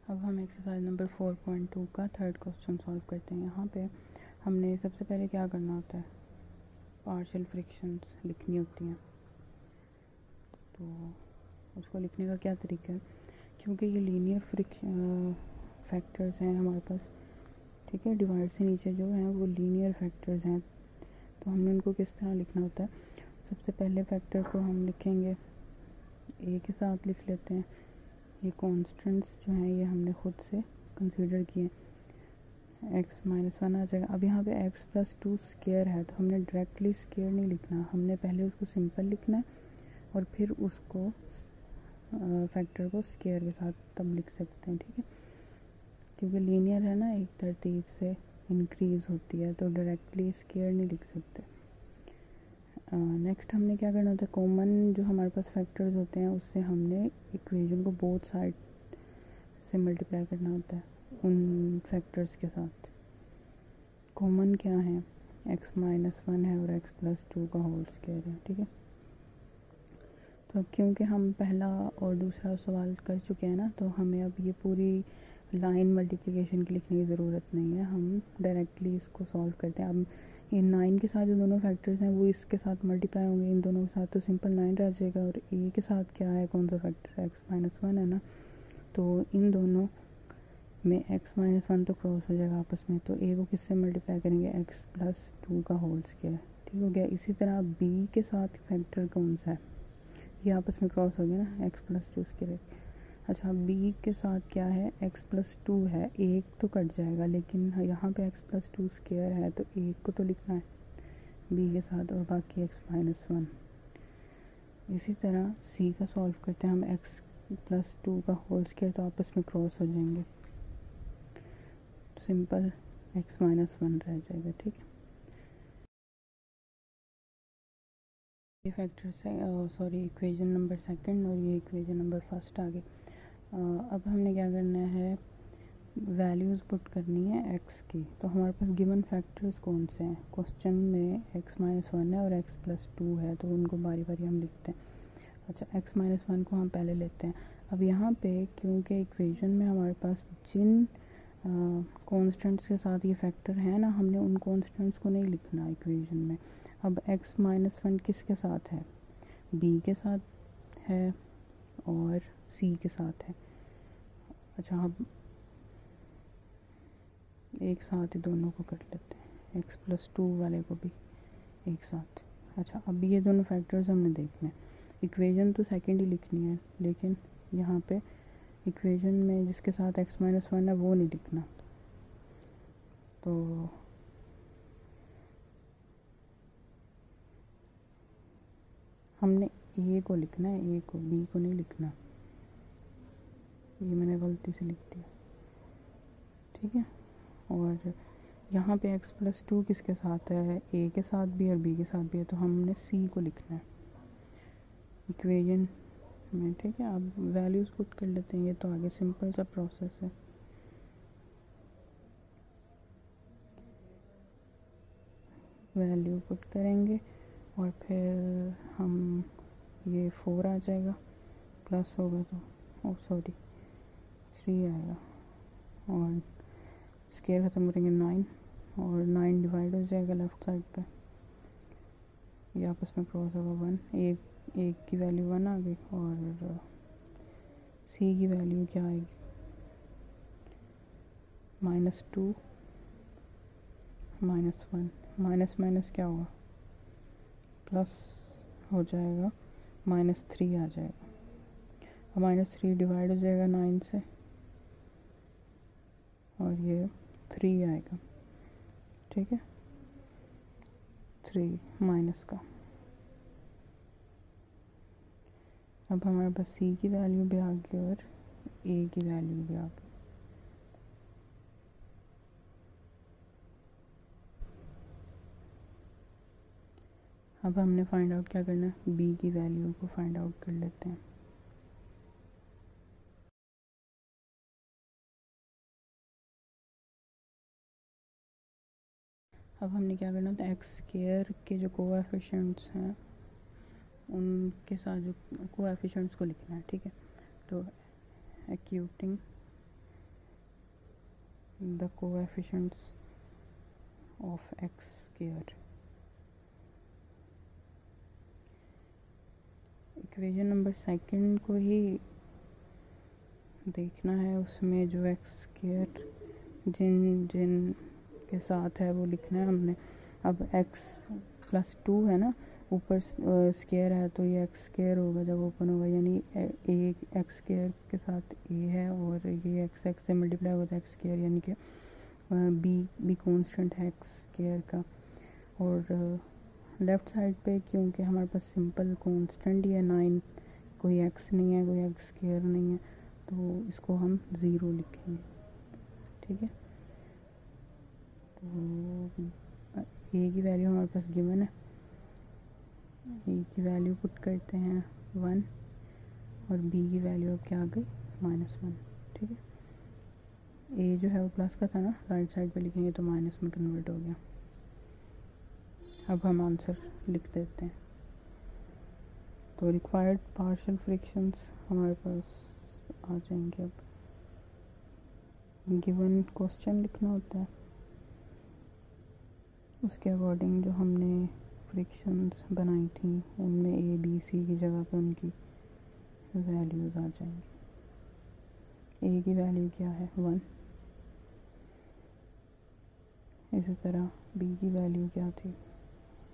अब हम exercise number 4.2 का थर्ड क्वेश्चन सॉल्व करते हैं। यहाँ पे हमने सबसे पहले क्या करना होता है, पार्शियल फ्रिक्शंस लिखनी होती हैं। तो उसको लिखने का क्या तरीका है, क्योंकि ये लीनियर फैक्टर्स हैं हमारे पास, ठीक है। डिवाइड से नीचे जो हैं वो लीनियर फैक्टर्स हैं, तो हमने उनको किस तरह लिखना होता है। सबसे पहले फैक्टर को हम लिखेंगे ए के साथ लिख लेते हैं। ये कॉन्स्टेंट्स जो हैं ये हमने खुद से कंसीडर किए, x-1 आ जाएगा। अब यहाँ पे x+2 स्क्वायर है, तो हमने डायरेक्टली स्क्वायर नहीं लिखना, हमने पहले उसको सिंपल लिखना है और फिर उसको फैक्टर को स्क्वायर के साथ तब लिख सकते हैं, ठीक है। क्योंकि लीनियर है ना, एक तरतीब से इंक्रीज़ होती है, तो डायरेक्टली स्क्वायर नहीं लिख सकते। नेक्स्ट हमने क्या करना होता है, कॉमन जो हमारे पास फैक्टर्स होते हैं उससे हमने इक्वेशन को बोथ साइड से मल्टीप्लाई करना होता है उन फैक्टर्स के साथ। कॉमन क्या है, x-1 है और x+2 का होल स्क्वायर है, ठीक है। तो अब क्योंकि हम पहला और दूसरा सवाल कर चुके हैं ना, तो हमें अब ये पूरी लाइन मल्टीप्लिकेशन की लिखने की ज़रूरत नहीं है, हम डायरेक्टली इसको सॉल्व करते हैं। अब ये 9 के साथ जो दोनों फैक्टर्स हैं वो इसके साथ मल्टीप्लाई होंगे, इन दोनों के साथ तो सिंपल 9 रह जाएगा। और ए के साथ क्या है, कौन सा फैक्टर है, x-1 है ना, तो इन दोनों में x-1 तो क्रॉस हो जाएगा आपस में, तो ए को किससे मल्टीप्लाई करेंगे, x+2 का होल स्क्वायर, ठीक हो गया। इसी तरह बी के साथ फैक्टर कौन सा है, ये आपस में क्रॉस हो गया ना, x+2 स्क्वायर। अच्छा, बी के साथ क्या है, x+2 है, एक तो कट जाएगा, लेकिन यहाँ पे x+2 स्क्वायर है, तो एक को तो लिखना है बी के साथ और बाकी x-1। इसी तरह सी का सॉल्व करते हैं हम, x+2 का होल स्क्वायर तो आपस में क्रॉस हो जाएंगे, सिंपल x-1 रह जाएगा, ठीक है। ये फैक्टर्स है, सॉरी, इक्वेशन नंबर सेकंड और ये इक्वेशन नंबर फर्स्ट आ गई। अब हमने क्या करना है, वैल्यूज़ पुट करनी है x की। तो हमारे पास गिवन फैक्टर्स कौन से हैं, क्वेश्चन में x-1 है और x+2 है, तो उनको बारी बारी हम लिखते हैं। अच्छा, x-1 को हम पहले लेते हैं। अब यहाँ पे क्योंकि इक्वेशन में हमारे पास जिन कॉन्स्टेंट्स के साथ ये फैक्टर है ना, हमने उन कॉन्स्टेंट्स को नहीं लिखना इक्वेशन में। अब x-1 किसके साथ है, b के साथ है और c के साथ है। अच्छा, अब एक साथ ही दोनों को कर लेते हैं, x+2 वाले को भी एक साथ। अच्छा, अब ये दोनों फैक्टर्स हमने देखने हैं। इक्वेशन तो सेकंड ही लिखनी है, लेकिन यहाँ पे इक्वेशन में जिसके साथ x-1 है वो नहीं लिखना, तो हमने ए को लिखना है, ए को, बी को नहीं लिखना। ये मैंने गलती से लिख दिया, ठीक है। और यहाँ पे x+2 किसके साथ है, ए के साथ भी और बी के साथ भी है, तो हमने सी को लिखना है इक्वेशन में, ठीक है। अब वैल्यूज़ पुट कर लेते हैं, ये तो आगे सिंपल सा प्रोसेस है। वैल्यू पुट करेंगे और फिर हम, ये 4 आ जाएगा, प्लस होगा तो, सॉरी 3 आएगा, और स्क्वायर ख़त्म करेंगे 9, और 9 डिवाइड हो जाएगा लेफ़्ट साइड पे, ये आपस में क्रॉस होगा 1, एक की वैल्यू 1 आ गई, और सी की वैल्यू क्या आएगी, -2 -1, माइनस माइनस क्या होगा, प्लस हो जाएगा, -3 आ जाएगा। अब -3 डिवाइड हो जाएगा 9 से, और ये 3 आएगा, ठीक है, 3 माइनस का। अब हमारे पास सी की वैल्यू भी आ गई और ए की वैल्यू भी आ गई। अब हमने फाइंड आउट क्या करना है, बी की वैल्यू को फाइंड आउट कर लेते हैं। अब हमने क्या करना था, एक्स स्क्वायर के जो कोएफिशिएंट्स हैं उनके साथ जो कोएफिशिएंट्स को लिखना है, ठीक है। तो equating the coefficients of x square. Equation number second को ही देखना है, उसमें जो एक्स स्क्वायर जिन जिन के साथ है वो लिखना है हमने। अब x प्लस 2 है ना, ऊपर स्क्वायर है तो ये एक्स स्क्वायर होगा जब ओपन होगा, यानी ए एक्स स्क्वायर के साथ ए है और ये एक्स एक्स से मल्टीप्लाई होगा तो एक्स स्क्वायर, यानी कि बी कॉन्स्टेंट है एक्स स्क्वायर का। और लेफ़्ट साइड पे क्योंकि हमारे पास सिंपल कॉन्स्टेंट ही है 9, कोई एक्स नहीं है, कोई एक्स स्क्वायर नहीं है, तो इसको हम ज़ीरो लिखेंगे। ठीक है, तो ए की वैल्यू हमारे पास गिवन है, ए की वैल्यू पुट करते हैं 1 और बी की वैल्यू अब क्या आ गई -1। ठीक है, ए जो है वो प्लस का था ना, राइट साइड पे लिखेंगे तो माइनस में कन्वर्ट हो गया। अब हम आंसर लिख देते हैं। तो रिक्वायर्ड पार्शियल फ्रिक्शंस हमारे पास आ जाएंगे। अब गिवन क्वेश्चन लिखना होता है, उसके अकॉर्डिंग जो हमने फ्रिक्शंस बनाई थी उनमें ए बी सी की जगह पे उनकी वैल्यूज़ आ जाएंगी। ए की वैल्यू क्या है 1, इसी तरह बी की वैल्यू क्या थी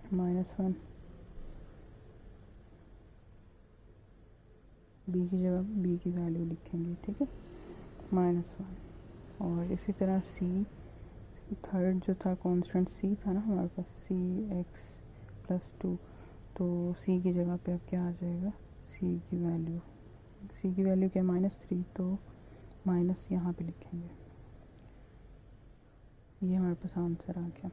-1, बी की जगह बी की वैल्यू लिखेंगे। ठीक है, -1। और इसी तरह सी, थर्ड जो था कांस्टेंट सी था ना हमारे पास, सी एक्स प्लस 2, तो सी की जगह पे अब क्या आ जाएगा, सी की वैल्यू क्या -3, तो माइनस यहाँ पे लिखेंगे। ये हमारे पास आंसर आ गया।